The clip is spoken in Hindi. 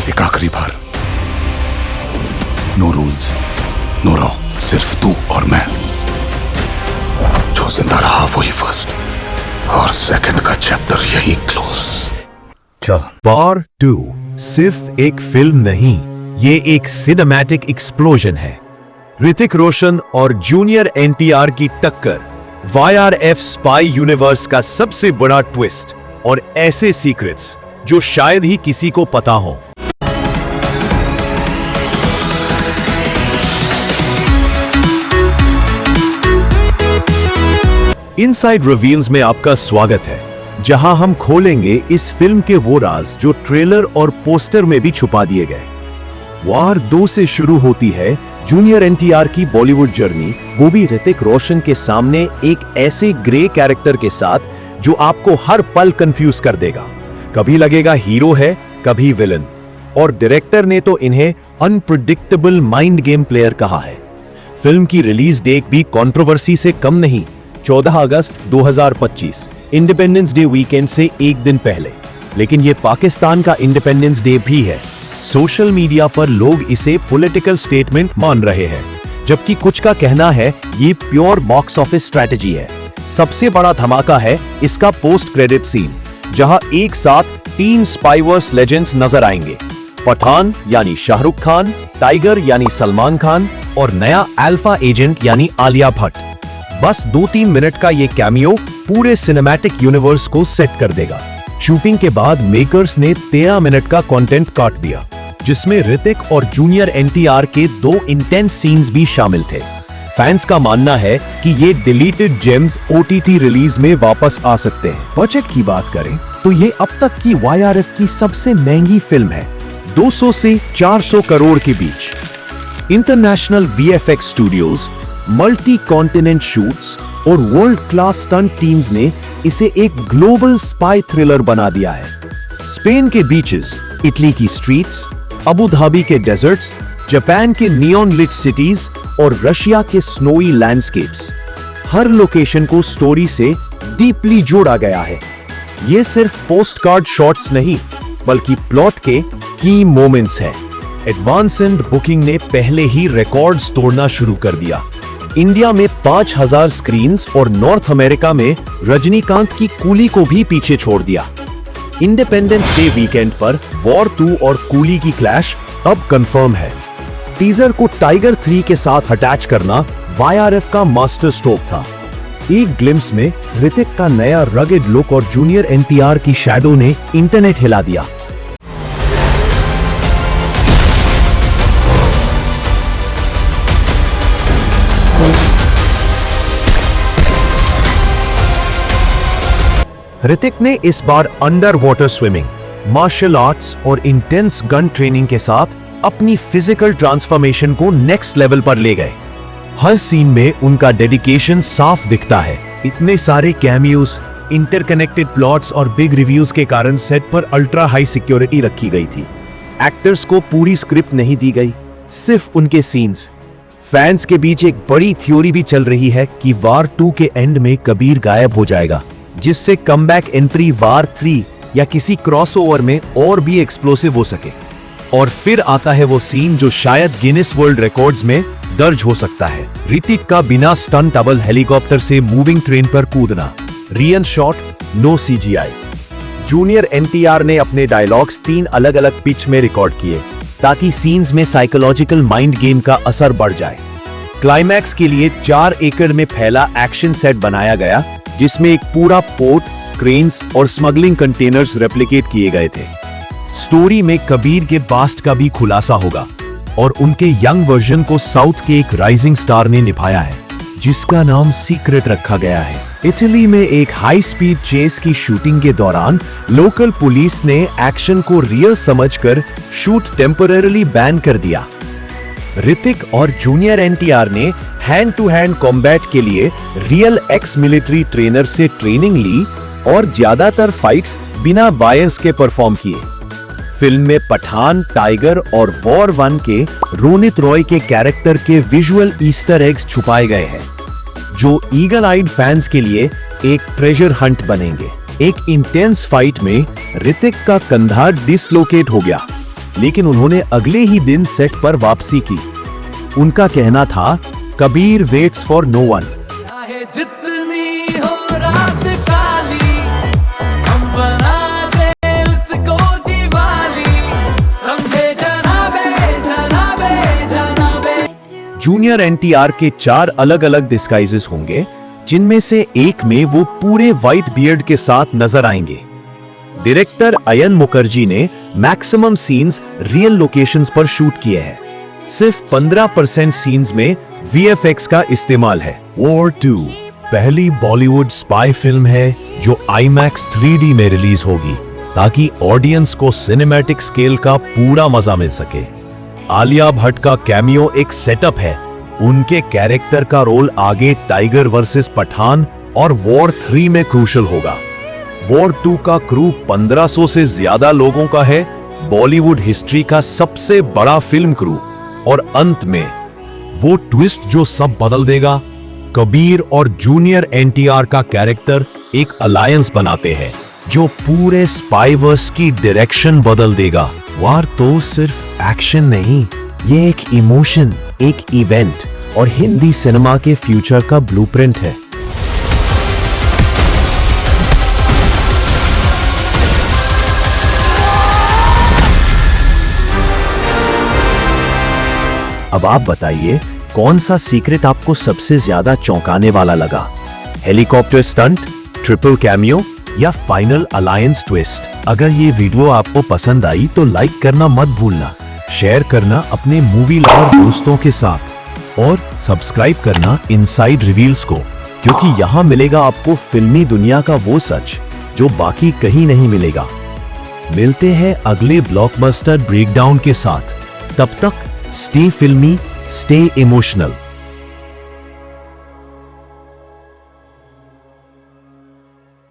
एक आखिरी बार, नो रूल्स, नो रॉ, सिर्फ तू और मैं। जो जिंदा रहा वही फर्स्ट, और सेकंड का चैप्टर यही क्लोज। चल। वार 2 सिर्फ एक फिल्म नहीं, ये एक सिनेमैटिक एक्सप्लोजन है। ऋतिक रोशन और जूनियर एनटीआर की टक्कर, वाईआरएफ स्पाई यूनिवर्स का सबसे बड़ा ट्विस्ट और ऐसे सीक्रेट्स जो शायद ही किसी को पता हो। इनसाइड रिवील्स में आपका स्वागत है, जहां हम खोलेंगे इस फिल्म के वो राज जो ट्रेलर और पोस्टर में भी छुपा दिए गए। वार 2 से शुरू होती है जूनियर एनटीआर की बॉलीवुड जर्नी, वो भी ऋतिक रोशन के सामने एक ऐसे ग्रे कैरेक्टर के साथ जो आपको हर पल कंफ्यूज कर देगा। कभी लगेगा हीरो है, कभी विलन, और डायरेक्टर ने तो इन्हें अनप्रेडिक्टेबल माइंड गेम प्लेयर कहा है। फिल्म की रिलीज डेट भी कंट्रोवर्सी से कम नहीं, 14 अगस्त 2025, इंडिपेंडेंस डे वीकेंड से एक दिन पहले। लेकिन यह पाकिस्तान का इंडिपेंडेंस डे भी है। सोशल मीडिया पर लोग इसे पॉलिटिकल स्टेटमेंट मान रहे हैं, जबकि कुछ का कहना है ये प्योर बॉक्स ऑफिस स्ट्रैटेजी है। सबसे बड़ा धमाका है इसका पोस्ट क्रेडिट सीन, जहां एक साथ 3 स्पाइवर्स लेजेंड्स नजर आएंगे। पठान यानी शाहरुख खान, टाइगर यानी सलमान खान और नया अल्फा एजेंट यानी आलिया भट्ट। बस 2-3 मिनट का ये कैमियो पूरे सिनेमैटिक यूनिवर्स को सेट कर देगा। शूटिंग के बाद मेकर्स ने 13 मिनट का कंटेंट काट दिया, जिसमें ऋतिक और जूनियर एनटीआर के 2 इंटेंस सीन्स भी शामिल थे। फैंस का मानना है कि ये डिलीटेड जेम्स ओटीटी रिलीज में वापस आ सकते हैं। बजट की बात करें तो ये अब तक की वाईआरएफ की सबसे महंगी फिल्म है, 200 से 400 करोड़ के बीच। International VFX studios, multi continent shoots और वर्ल्ड क्लास स्टंट टीम्स ने इसे एक ग्लोबल स्पाई थ्रिलर बना दिया है। स्पेन के बीचेस, इटली की स्ट्रीट्स, अबू धाबी के डेजर्ट्स, जापान के नियॉन लिट सिटीज और रशिया के स्नोई लैंडस्केप्स, हर लोकेशन को स्टोरी से डीपली जोड़ा गया है। ये सिर्फ पोस्ट कार्ड शॉट्स नहीं, बल्कि प्लॉट के की मोमेंट्स हैं। एडवांस एंड बुकिंग ने पहले ही रिकॉर्ड्स तोड़ना शुरू कर दिया। इंडिया में 5000 स्क्रीन्स और नॉर्थ अमेरिका में रजनीकांत की कूली को भी पीछे छोड़ दिया। इंडिपेंडेंस डे वीकेंड पर वॉर 2 और कूली की क्लैश अब कंफर्म है। टीजर को टाइगर 3 के साथ अटैच करना वाईआरएफ का मास्टर स्ट्रोक था। एक ग्लिम्स में ऋतिक का नया रगेड लुक और जूनियर एनटीआर की शैडो ने इंटरनेट हिला दिया। ऋतिक ने इस बार under water swimming, martial arts और इंटेंस गन ट्रेनिंग के साथ अपनी फिजिकल ट्रांसफॉर्मेशन को नेक्स्ट लेवल पर ले गए। हर सीन में उनका डेडिकेशन साफ दिखता है। इतने सारे कैमियोज, इंटरकनेक्टेड प्लॉट्स और बिग रिव्यूज के कारण सेट पर अल्ट्रा हाई सिक्योरिटी रखी गई थी। एक्टर्स को पूरी स्क्रिप्ट नहीं दी गई, सिर्फ उनके सीन्स। फैंस के बीच एक बड़ी थ्योरी भी चल रही है कि वार 2 के एंड में कबीर गायब हो जाएगा, जिससे कमबैक एंट्री वार 3 या किसी क्रॉसओवर में और भी एक्सप्लोसिव हो सके। और फिर आता है वो सीन जो शायद गिनेस वर्ल्ड रिकॉर्ड्स में दर्ज हो सकता है। ऋतिक का बिना स्टंट डबल हेलीकॉप्टर से मूविंग ट्रेन पर कूदना, real shot, no CGI. Junior NTR ने अपने डायलॉग्स 3 अलग अलग पिच में रिकॉर्ड किए, ताकि सीन्स में साइकोलॉजिकल माइंड गेम का असर बढ़ जाए। क्लाइमैक्स के लिए 4 एकड़ में फैला एक्शन सेट बनाया गया, जिसमें एक पूरा पोर्ट, क्रेन्स और स्मगलिंग कंटेनर्स रेप्लिकेट किए गए थे। स्टोरी में कबीर के पास्ट का भी खुलासा होगा और उनके यंग वर्जन को साउथ के एक राइजिंग स्टार ने निभाया है, जिसका नाम सीक्रेट रखा गया है। इटली में एक हाई स्पीड चेस की शूटिंग के दौरान लोकल पुलिस ने एक्शन को रियल समझकर शूट टेम्परेरीली बैन कर दिया। ऋतिक और जूनियर एनटीआर ने हैंड टू हैंड कॉम्बैट के लिए रियल एक्स मिलिट्री ट्रेनर से ट्रेनिंग ली और ज्यादातर फाइट्स बिना वायर्स के परफॉर्म किए। फिल्म में पठान, टाइगर और वॉर 1 के रोनित रॉय के कैरेक्टर के विजुअल ईस्टर एग्स छुपाए गए हैं, जो ईगल आइड फैंस के लिए एक ट्रेजर हंट बनेंगे। एक इंटेंस फाइट में ऋतिक का कंधा डिसलोकेट हो गया, लेकिन उन्होंने अगले ही दिन सेट पर वापसी की। उनका कहना था, Kabir waits for no one. चाहे जितनी हो रात काली, हम बना दे उसको दिवाली, समझे जनाबे जनाबे जनाबे। जूनियर एनटीआर के 4 अलग अलग डिस्गाइजेस होंगे, जिनमें से एक में वो पूरे व्हाइट बियर्ड के साथ नजर आएंगे। डायरेक्टर अयन मुखर्जी ने मैक्सिमम सीन्स रियल लोकेशंस पर शूट किए हैं। सिर्फ 15% सीन्स में वीएफएक्स का इस्तेमाल है। वॉर 2 पहली बॉलीवुड स्पाई फिल्म है जो IMAX 3D में रिलीज होगी, ताकि ऑडियंस को सिनेमैटिक स्केल का पूरा मजा मिल सके। आलिया भट्ट का कैमियो एक सेटअप है। उनके कैरेक्टर का रोल आगे टाइगर वर्सेस पठान और वॉर 3 में क्रूशल होगा। वॉर 2 का क्रू 1500 से ज्यादा लोगों का है, बॉलीवुड हिस्ट्री का सबसे बड़ा फिल्म क्रू। और अंत में वो ट्विस्ट जो सब बदल देगा, कबीर और जूनियर एनटीआर का कैरेक्टर एक अलायंस बनाते हैं जो पूरे स्पाइवर्स की डायरेक्शन बदल देगा। वार तो सिर्फ एक्शन नहीं, ये एक इमोशन, एक इवेंट और हिंदी सिनेमा के फ्यूचर का ब्लूप्रिंट है। अब आप बताइए, कौन सा सीक्रेट आपको सबसे ज्यादा चौंकाने वाला लगा? हेलीकॉप्टर स्टंट, ट्रिपल कैमियो या फाइनल अलायंस ट्विस्ट? अगर ये वीडियो आपको पसंद आई तो लाइक करना मत भूलना, शेयर करना अपने मूवी लवर दोस्तों के साथ और सब्सक्राइब करना इनसाइड रिवील्स को, क्योंकि यहां मिलेगा आपको फिल्मी दुनिया का वो सच जो बाकी कहीं नहीं मिलेगा। मिलते हैं अगले ब्लॉकबस्टर ब्रेकडाउन के साथ। तब तक स्टे फिल्मी, स्टे इमोशनल।